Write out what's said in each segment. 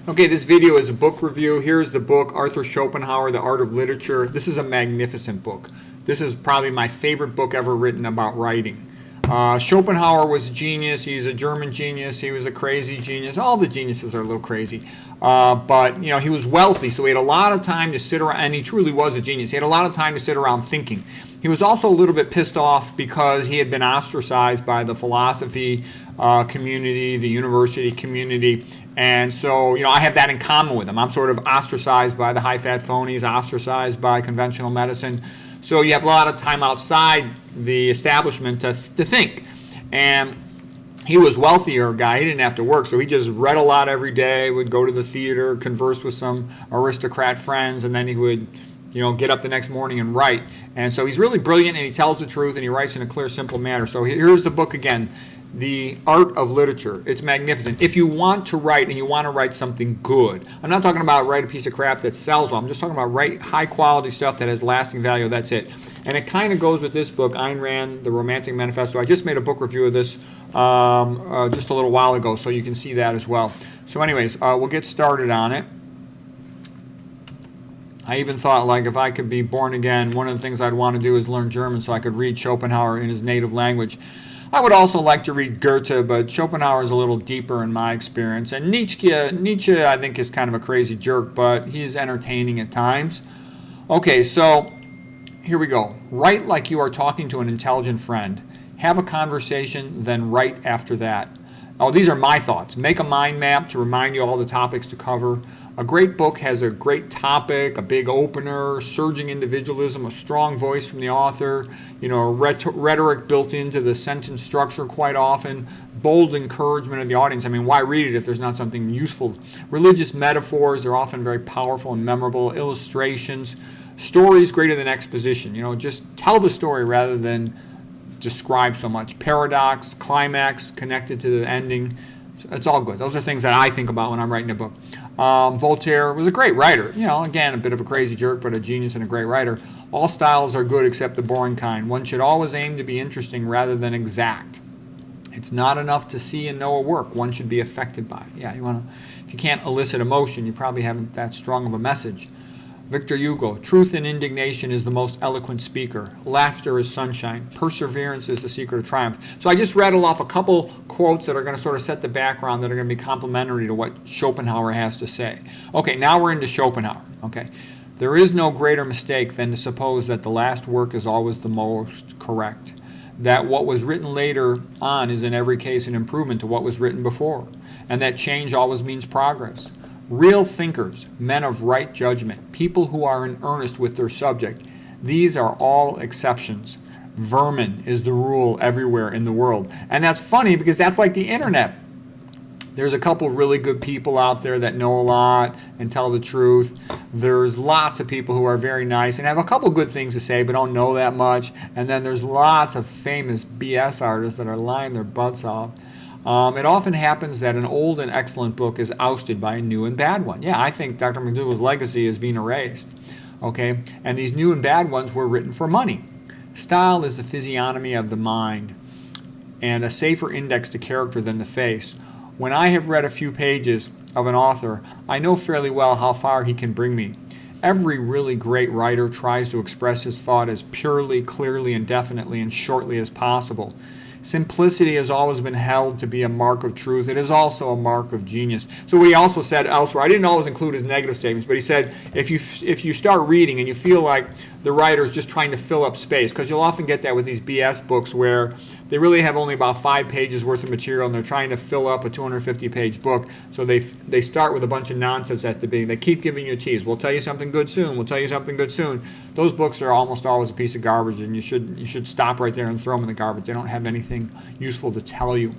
Okay, this video is a book review. Here's the book, Arthur Schopenhauer, The Art of Literature. This is a magnificent book. This is probably my favorite book ever written about writing. Schopenhauer was a genius. He's a German genius. He was a crazy genius. All the geniuses are a little crazy. But, he was wealthy, so he had a lot of time to sit around, and he truly was a genius. He had a lot of time to sit around thinking. He was also a little bit pissed off because he had been ostracized by the philosophy community, the university community. And so, I have that in common with him. I'm sort of ostracized by the high-fat phonies, ostracized by conventional medicine. So you have a lot of time outside the establishment to think. And he was a wealthier guy. He didn't have to work, so he just read a lot every day, would go to the theater, converse with some aristocrat friends, and then he would get up the next morning and write. And so he's really brilliant, and he tells the truth, and he writes in a clear, simple manner. So here's the book again, The Art of Literature. It's magnificent. If you want to write and you want to write something good, I'm not talking about write a piece of crap that sells well. I'm just talking about write high-quality stuff that has lasting value. That's it. And it kind of goes with this book, Ayn Rand, The Romantic Manifesto. I just made a book review of this just a little while ago, so you can see that as well. So anyways, we'll get started on it. I even thought, like, if I could be born again, one of the things I'd want to do is learn German so I could read Schopenhauer in his native language. I would also like to read Goethe, but Schopenhauer is a little deeper in my experience. And Nietzsche, I think, is kind of a crazy jerk, but he's entertaining at times. Okay, so here we go. Write like you are talking to an intelligent friend. Have a conversation, then write after that. Oh, these are my thoughts. Make a mind map to remind you all the topics to cover. A great book has a great topic, a big opener, surging individualism, a strong voice from the author, rhetoric built into the sentence structure quite often, bold encouragement of the audience. I mean, why read it if there's not something useful? Religious metaphors, they're often very powerful and memorable. Illustrations, stories greater than exposition. Just tell the story rather than describe so much. Paradox, climax, connected to the ending. It's all good. Those are things that I think about when I'm writing a book. Voltaire was a great writer. Again, a bit of a crazy jerk, but a genius and a great writer. All styles are good except the boring kind. One should always aim to be interesting rather than exact. It's not enough to see and know a work. One should be affected by it. If you can't elicit emotion, you probably haven't that strong of a message. Victor Hugo, truth and indignation is the most eloquent speaker. Laughter is sunshine. Perseverance is the secret of triumph. So I just rattled off a couple quotes that are going to sort of set the background that are going to be complementary to what Schopenhauer has to say. Okay, now we're into Schopenhauer. Okay, there is no greater mistake than to suppose that the last work is always the most correct. That what was written later on is in every case an improvement to what was written before. And that change always means progress. Real thinkers, men of right judgment, people who are in earnest with their subject, these are all exceptions. Vermin is the rule everywhere in the world. And that's funny because that's like the internet. There's a couple really good people out there that know a lot and tell the truth. There's lots of people who are very nice and have a couple good things to say but don't know that much. And then there's lots of famous BS artists that are lying their butts off. It often happens that an old and excellent book is ousted by a new and bad one. Yeah, I think Dr. McDougall's legacy is being erased. Okay, and these new and bad ones were written for money. Style is the physiognomy of the mind and a safer index to character than the face. When I have read a few pages of an author, I know fairly well how far he can bring me. Every really great writer tries to express his thought as purely, clearly, and definitely and shortly as possible. Simplicity has always been held to be a mark of truth. It is also a mark of genius. So what he also said elsewhere, I didn't always include his negative statements, but he said if you start reading and you feel like the writer is just trying to fill up space, because you'll often get that with these BS books where they really have only about 5 pages worth of material and they're trying to fill up a 250-page book. So they start with a bunch of nonsense at the beginning. They keep giving you a tease. We'll tell you something good soon. We'll tell you something good soon. Those books are almost always a piece of garbage, and you should stop right there and throw them in the garbage. They don't have anything useful to tell you.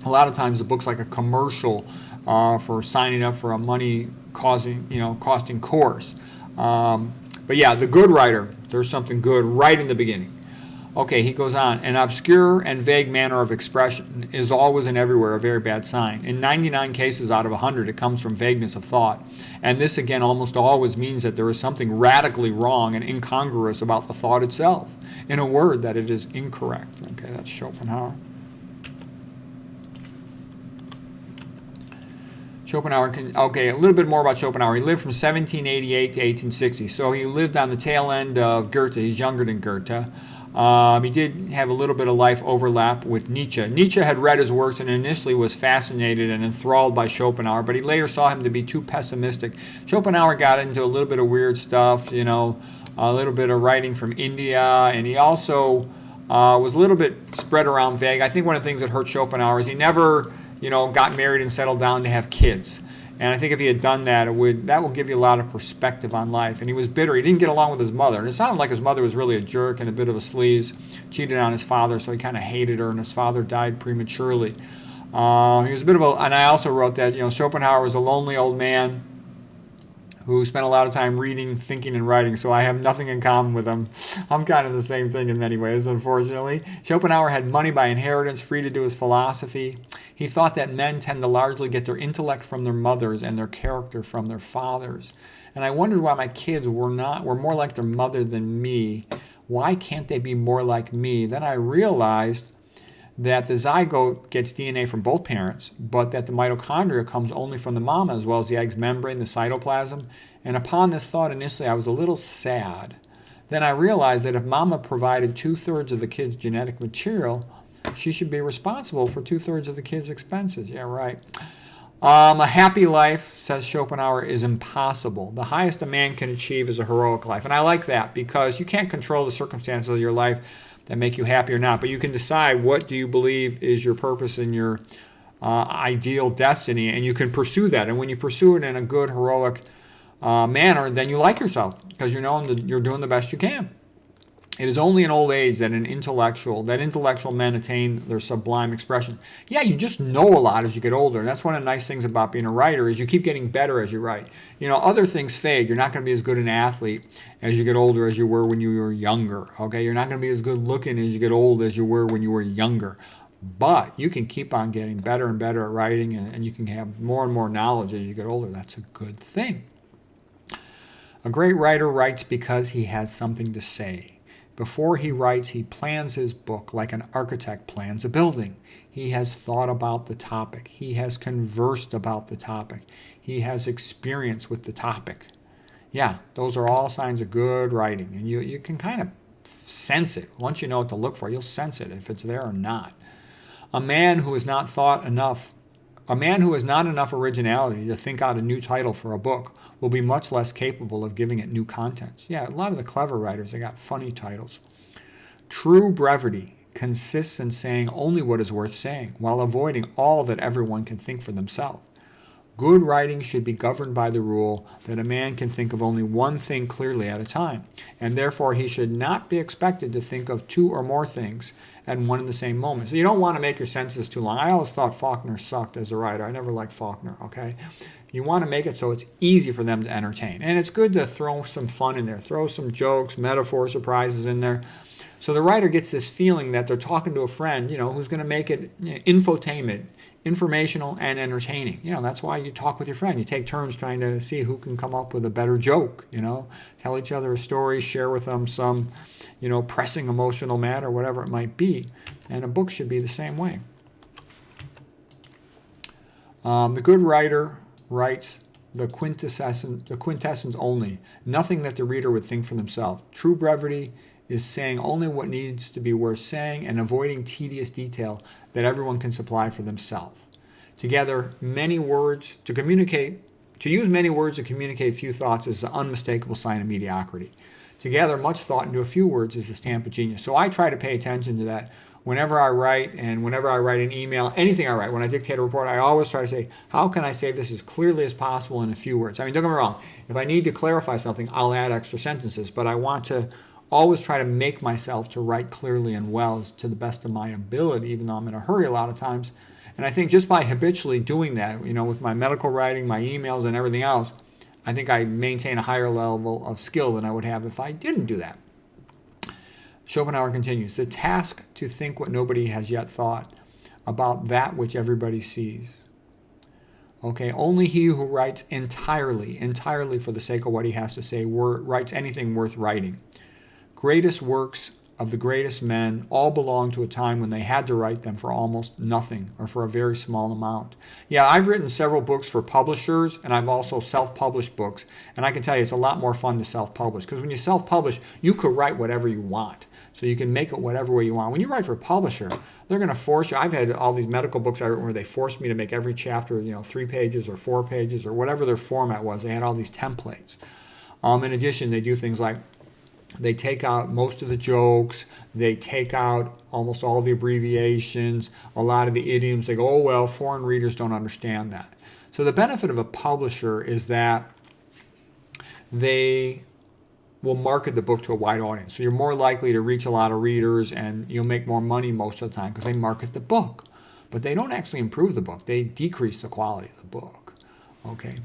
A lot of times the book's like a commercial for signing up for a costing course. But yeah, the good writer, there's something good right in the beginning. Okay, he goes on. An obscure and vague manner of expression is always and everywhere a very bad sign. In 99 cases out of 100, it comes from vagueness of thought. And this, again, almost always means that there is something radically wrong and incongruous about the thought itself. In a word, that it is incorrect. Okay, that's Schopenhauer. Schopenhauer okay, a little bit more about Schopenhauer. He lived from 1788 to 1860, so he lived on the tail end of Goethe. He's younger than Goethe. He did have a little bit of life overlap with Nietzsche. Nietzsche had read his works and initially was fascinated and enthralled by Schopenhauer, but he later saw him to be too pessimistic. Schopenhauer got into a little bit of weird stuff, a little bit of writing from India, and he also was a little bit spread around vague. I think one of the things that hurt Schopenhauer is he never, got married and settled down to have kids. And I think if he had done that, that will give you a lot of perspective on life. And he was bitter. He didn't get along with his mother. And it sounded like his mother was really a jerk and a bit of a sleaze. Cheated on his father, so he kind of hated her. And his father died prematurely. He was a bit of a... And I also wrote that, Schopenhauer was a lonely old man who spent a lot of time reading, thinking, and writing, so I have nothing in common with him. I'm kind of the same thing in many ways, unfortunately. Schopenhauer had money by inheritance, free to do his philosophy. He thought that men tend to largely get their intellect from their mothers and their character from their fathers. And I wondered why my kids were more like their mother than me. Why can't they be more like me? Then I realized that the zygote gets DNA from both parents, but that the mitochondria comes only from the mama, as well as the egg's membrane, the cytoplasm. And upon this thought, initially, I was a little sad. Then I realized that if mama provided 2/3 of the kid's genetic material, she should be responsible for 2/3 of the kid's expenses. Yeah, right. A happy life, says Schopenhauer, is impossible. The highest a man can achieve is a heroic life. And I like that because you can't control the circumstances of your life that make you happy or not, but you can decide what do you believe is your purpose and your ideal destiny, and you can pursue that. And when you pursue it in a good, heroic manner, then you like yourself because you know that you're doing the best you can. It is only in old age that intellectual men attain their sublime expression. Yeah, you just know a lot as you get older. And that's one of the nice things about being a writer is you keep getting better as you write. Other things fade. You're not going to be as good an athlete as you get older as you were when you were younger. Okay, you're not going to be as good looking as you get old as you were when you were younger. But you can keep on getting better and better at writing, and you can have more and more knowledge as you get older. That's a good thing. A great writer writes because he has something to say. Before he writes, he plans his book like an architect plans a building. He has thought about the topic. He has conversed about the topic. He has experience with the topic. Yeah, those are all signs of good writing. And you can kind of sense it. Once you know what to look for, you'll sense it if it's there or not. A man who has not enough originality to think out a new title for a book will be much less capable of giving it new contents. Yeah, a lot of the clever writers, they got funny titles. True brevity consists in saying only what is worth saying, while avoiding all that everyone can think for themselves. Good writing should be governed by the rule that a man can think of only one thing clearly at a time, and therefore he should not be expected to think of two or more things at one and the same moment. So you don't want to make your sentences too long. I always thought Faulkner sucked as a writer. I never liked Faulkner, okay? You want to make it so it's easy for them to entertain. And it's good to throw some fun in there, throw some jokes, metaphor, surprises in there. So the writer gets this feeling that they're talking to a friend, who's going to make it infotainment, informational and entertaining. That's why you talk with your friend. You take turns trying to see who can come up with a better joke, tell each other a story, share with them some, pressing emotional matter, whatever it might be. And a book should be the same way. The good writer writes the quintessence only, nothing that the reader would think for themselves. True brevity is saying only what needs to be worth saying and avoiding tedious detail that everyone can supply for themselves. To use many words to communicate few thoughts is an unmistakable sign of mediocrity. To gather much thought into a few words is the stamp of genius. So I try to pay attention to that whenever I write, and whenever I write an email, anything I write, when I dictate a report, I always try to say, how can I say this as clearly as possible in a few words? I mean, don't get me wrong. If I need to clarify something, I'll add extra sentences, but I want to always try to make myself to write clearly and well to the best of my ability, even though I'm in a hurry a lot of times. And I think just by habitually doing that, with my medical writing, my emails, and everything else, I think I maintain a higher level of skill than I would have if I didn't do that. Schopenhauer continues, the task to think what nobody has yet thought about that which everybody sees. Okay, only he who writes entirely for the sake of what he has to say, writes anything worth writing. Greatest works of the greatest men all belong to a time when they had to write them for almost nothing or for a very small amount. Yeah, I've written several books for publishers, and I've also self-published books. And I can tell you it's a lot more fun to self-publish, because when you self-publish, you could write whatever you want. So you can make it whatever way you want. When you write for a publisher, they're going to force you. I've had all these medical books I wrote where they forced me to make every chapter, 3 pages or 4 pages or whatever their format was. They had all these templates. In addition, they do things like they take out most of the jokes. They take out almost all the abbreviations, a lot of the idioms. They go, oh, well, foreign readers don't understand that. So the benefit of a publisher is that they will market the book to a wide audience. So you're more likely to reach a lot of readers, and you'll make more money most of the time because they market the book. But they don't actually improve the book. They decrease the quality of the book. Okay.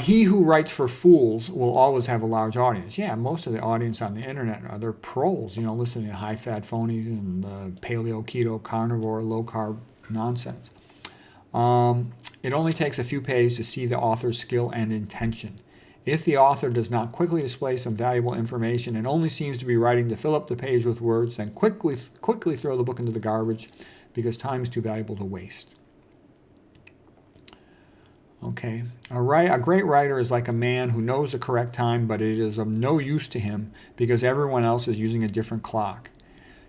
He who writes for fools will always have a large audience. Yeah, most of the audience on the internet are they're pros, listening to high-fat phonies and paleo, keto, carnivore, low-carb nonsense. It only takes a few pages to see the author's skill and intention. If the author does not quickly display some valuable information and only seems to be writing to fill up the page with words, then quickly throw the book into the garbage, because time is too valuable to waste. Okay, a great writer is like a man who knows the correct time, but it is of no use to him because everyone else is using a different clock.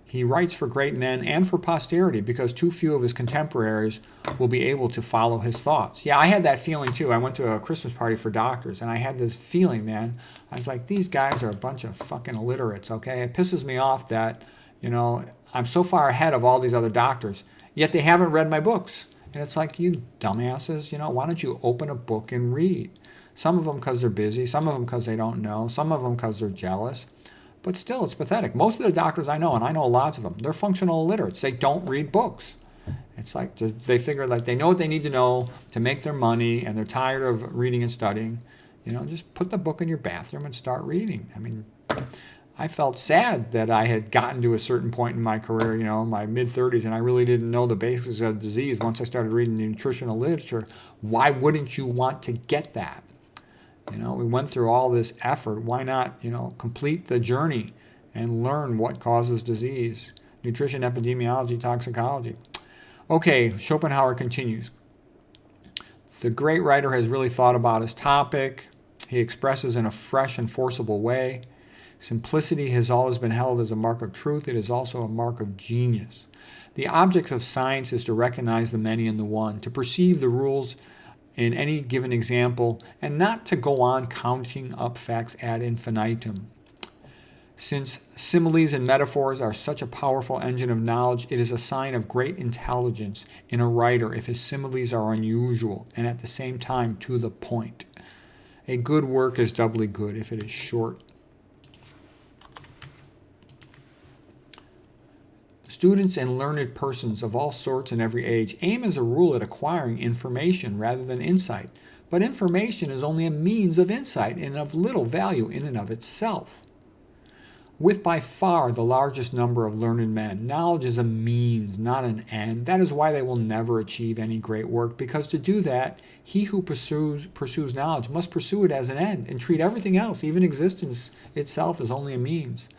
He writes for great men and for posterity because too few of his contemporaries will be able to follow his thoughts. Yeah, I had that feeling too. I went to a Christmas party for doctors, and I had this feeling, man. I was like, these guys are a bunch of fucking illiterates, okay? It pisses me off that, I'm so far ahead of all these other doctors, yet they haven't read my books. And it's like, you dumbasses, why don't you open a book and read? Some of them because they're busy, some of them because they don't know, some of them because they're jealous. But still, it's pathetic. Most of the doctors I know, and I know lots of them, they're functional illiterates. They don't read books. It's like they figure like they know what they need to know to make their money, and they're tired of reading and studying. Just put the book in your bathroom and start reading. I mean, I felt sad that I had gotten to a certain point in my career, my mid-30s, and I really didn't know the basics of disease. Once I started reading the nutritional literature, why wouldn't you want to get that? We went through all this effort. Why not, complete the journey and learn what causes disease? Nutrition, epidemiology, toxicology. Okay, Schopenhauer continues. The great writer has really thought about his topic. He expresses in a fresh and forcible way. Simplicity has always been held as a mark of truth. It is also a mark of genius. The object of science is to recognize the many in the one, to perceive the rules in any given example, and not to go on counting up facts ad infinitum. Since similes and metaphors are such a powerful engine of knowledge, it is a sign of great intelligence in a writer if his similes are unusual and at the same time to the point. A good work is doubly good if it is short. Students and learned persons of all sorts and every age aim as a rule at acquiring information rather than insight, but information is only a means of insight and of little value in and of itself. With by far the largest number of learned men, knowledge is a means, not an end. That is why they will never achieve any great work, because to do that, he who pursues knowledge must pursue it as an end and treat everything else, even existence itself, as only a means.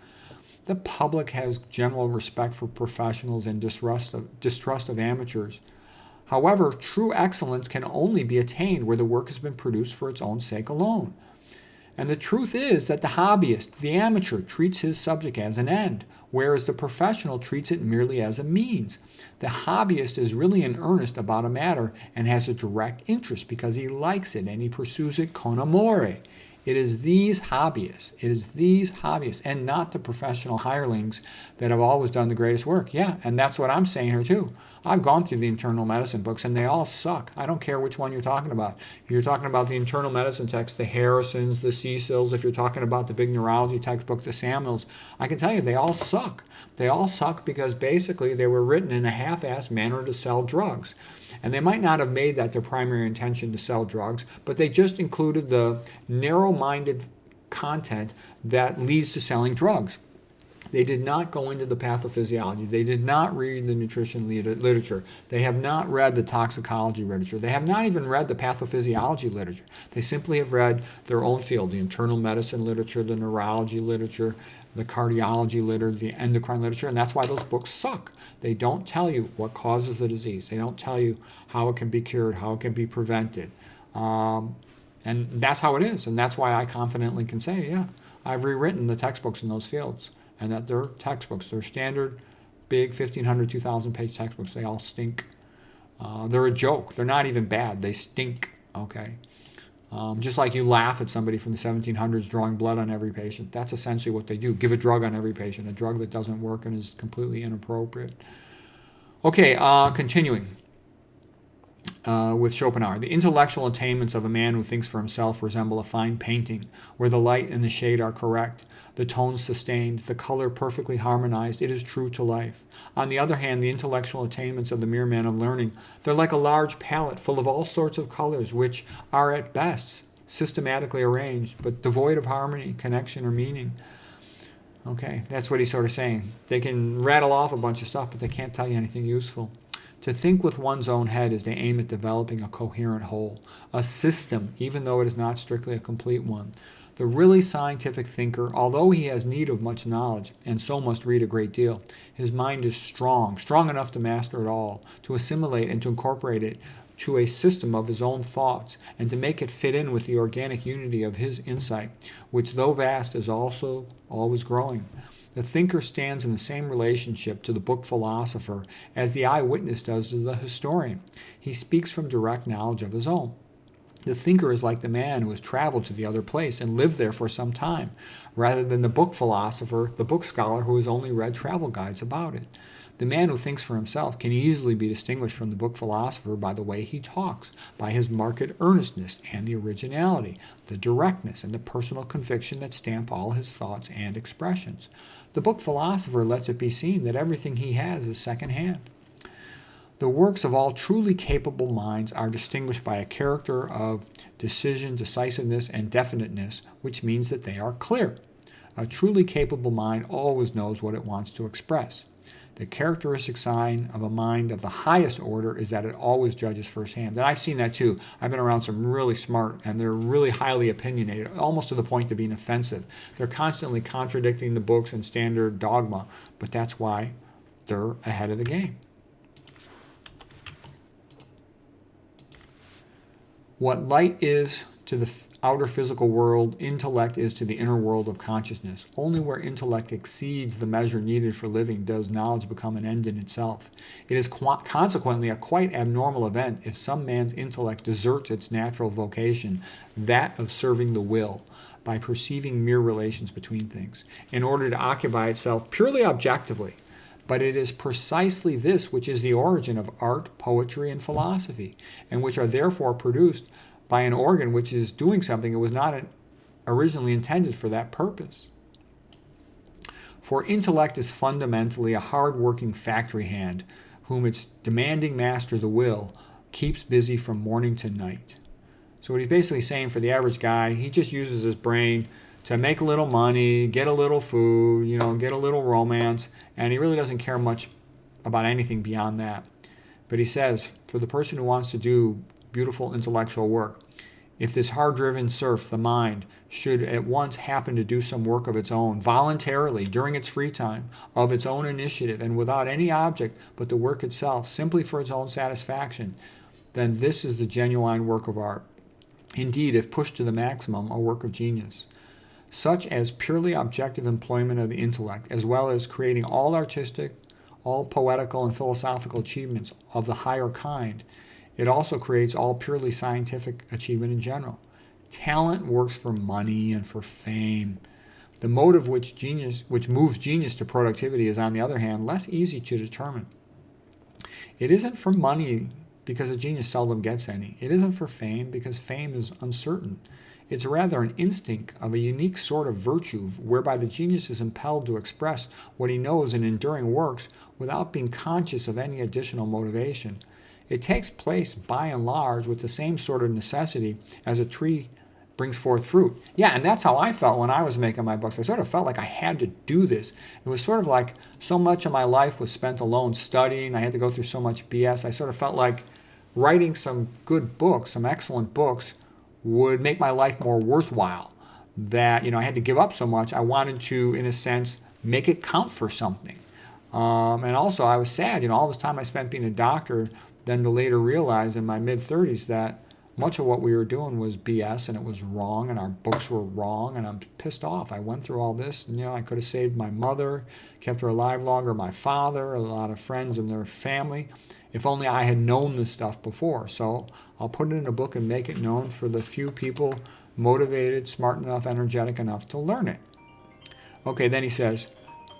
The public has general respect for professionals and distrust of amateurs. However, true excellence can only be attained where the work has been produced for its own sake alone. And the truth is that the hobbyist, the amateur, treats his subject as an end, whereas the professional treats it merely as a means. The hobbyist is really in earnest about a matter and has a direct interest because he likes it and he pursues it con amore. It is these hobbyists, and not the professional hirelings that have always done the greatest work. Yeah, and that's what I'm saying here too. I've gone through the internal medicine books, and they all suck. I don't care which one you're talking about. If you're talking about the internal medicine text, the Harrisons, the Cecils, if you're talking about the big neurology textbook, the Samuels, I can tell you they all suck. They all suck because basically they were written in a half-assed manner to sell drugs. And they might not have made that their primary intention to sell drugs, but they just included the narrow-minded content that leads to selling drugs. They did not go into the pathophysiology. They did not read the nutrition literature. They have not read the toxicology literature. They have not even read the pathophysiology literature. They simply have read their own field, the internal medicine literature, the neurology literature, the cardiology literature, the endocrine literature, and that's why those books suck. They don't tell you what causes the disease. They don't tell you how it can be cured, how it can be prevented. And that's how it is. And that's why I confidently can say, yeah, I've rewritten the textbooks in those fields. And that they're textbooks. They're standard, big 1,500, 2,000 page textbooks. They all stink. They're a joke. They're not even bad. They stink, okay? Just like you laugh at somebody from the 1700s drawing blood on every patient. That's essentially what they do. Give a drug on every patient, a drug that doesn't work and is completely inappropriate. Okay, continuing. With Schopenhauer. The intellectual attainments of a man who thinks for himself resemble a fine painting, where the light and the shade are correct, the tones sustained, the color perfectly harmonized. It is true to life. On the other hand, the intellectual attainments of the mere man of learning, they're like a large palette full of all sorts of colors, which are at best systematically arranged, but devoid of harmony, connection, or meaning. Okay, that's what he's sort of saying. They can rattle off a bunch of stuff, but they can't tell you anything useful. To think with one's own head is they aim at developing a coherent whole, a system, even though it is not strictly a complete one. The really scientific thinker, although he has need of much knowledge, and so must read a great deal, his mind is strong enough to master it all, to assimilate and to incorporate it to a system of his own thoughts, and to make it fit in with the organic unity of his insight, which, though vast, is also always growing. The thinker stands in the same relationship to the book philosopher as the eyewitness does to the historian. He speaks from direct knowledge of his own. The thinker is like the man who has traveled to the other place and lived there for some time, rather than the book philosopher, the book scholar who has only read travel guides about it. The man who thinks for himself can easily be distinguished from the book philosopher by the way he talks, by his marked earnestness and the originality, the directness and the personal conviction that stamp all his thoughts and expressions. The book philosopher lets it be seen that everything he has is second-hand. The works of all truly capable minds are distinguished by a character of decision, decisiveness, and definiteness, which means that they are clear. A truly capable mind always knows what it wants to express. The characteristic sign of a mind of the highest order is that it always judges firsthand. And I've seen that too. I've been around some really smart, and they're really highly opinionated, almost to the point of being offensive. They're constantly contradicting the books and standard dogma, but that's why they're ahead of the game. What light is to the outer physical world, intellect is to the inner world of consciousness. Only where intellect exceeds the measure needed for living does knowledge become an end in itself. It is consequently a quite abnormal event if some man's intellect deserts its natural vocation, that of serving the will, by perceiving mere relations between things, in order to occupy itself purely objectively. But it is precisely this which is the origin of art, poetry, and philosophy, and which are therefore produced by an organ which is doing something it was not originally intended for that purpose. For intellect is fundamentally a hard-working factory hand, whom its demanding master, the will, keeps busy from morning to night. So what he's basically saying for the average guy, he just uses his brain to make a little money, get a little food, get a little romance, and he really doesn't care much about anything beyond that. But he says, for the person who wants to do beautiful intellectual work, if this hard-driven serf, the mind, should at once happen to do some work of its own, voluntarily, during its free time, of its own initiative, and without any object but the work itself, simply for its own satisfaction, then this is the genuine work of art. Indeed, if pushed to the maximum, a work of genius. Such as purely objective employment of the intellect, as well as creating all artistic, all poetical and philosophical achievements of the higher kind, it also creates all purely scientific achievement in general. Talent works for money and for fame. The motive which moves genius to productivity is, on the other hand, less easy to determine. It isn't for money because a genius seldom gets any. It isn't for fame because fame is uncertain. It's rather an instinct of a unique sort of virtue whereby the genius is impelled to express what he knows in enduring works without being conscious of any additional motivation. It takes place by and large with the same sort of necessity as a tree brings forth fruit. Yeah, and that's how I felt when I was making my books. I sort of felt like I had to do this. It was sort of like so much of my life was spent alone studying. I had to go through so much BS. I sort of felt like writing some good books, some excellent books, would make my life more worthwhile. That, I had to give up so much. I wanted to, in a sense, make it count for something. And also, I was sad, all this time I spent being a doctor, then to later realize in my mid-30s that much of what we were doing was BS and it was wrong and our books were wrong, and I'm pissed off. I went through all this and, I could have saved my mother, kept her alive longer, my father, a lot of friends and their family, if only I had known this stuff before. So I'll put it in a book and make it known for the few people motivated, smart enough, energetic enough to learn it. Okay, then he says,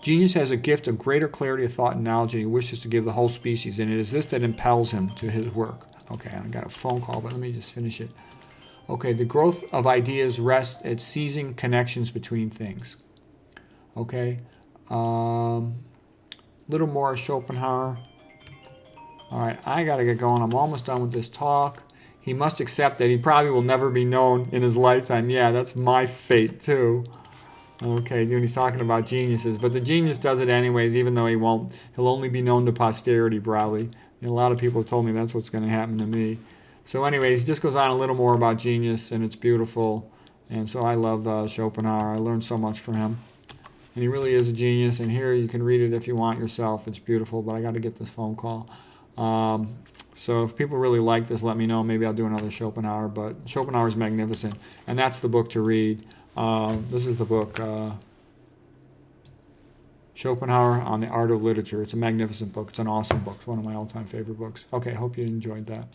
genius has a gift of greater clarity of thought and knowledge, and he wishes to give the whole species, and it is this that impels him to his work. Okay, I got a phone call, but let me just finish it. Okay, the growth of ideas rests at seizing connections between things. Okay, little more Schopenhauer. All right, I got to get going. I'm almost done with this talk. He must accept that he probably will never be known in his lifetime. Yeah, that's my fate too. Okay, when he's talking about geniuses. But the genius does it anyways, even though he won't. He'll only be known to posterity, probably. A lot of people have told me that's what's going to happen to me. So anyways, he just goes on a little more about genius, and it's beautiful. And so I love Schopenhauer. I learned so much from him. And he really is a genius. And here you can read it if you want yourself. It's beautiful, but I got to get this phone call. So if people really like this, let me know. Maybe I'll do another Schopenhauer. But Schopenhauer is magnificent. And that's the book to read. This is the book, Schopenhauer on the Art of Literature. It's a magnificent book. It's an awesome book. It's one of my all-time favorite books. Okay, I hope you enjoyed that.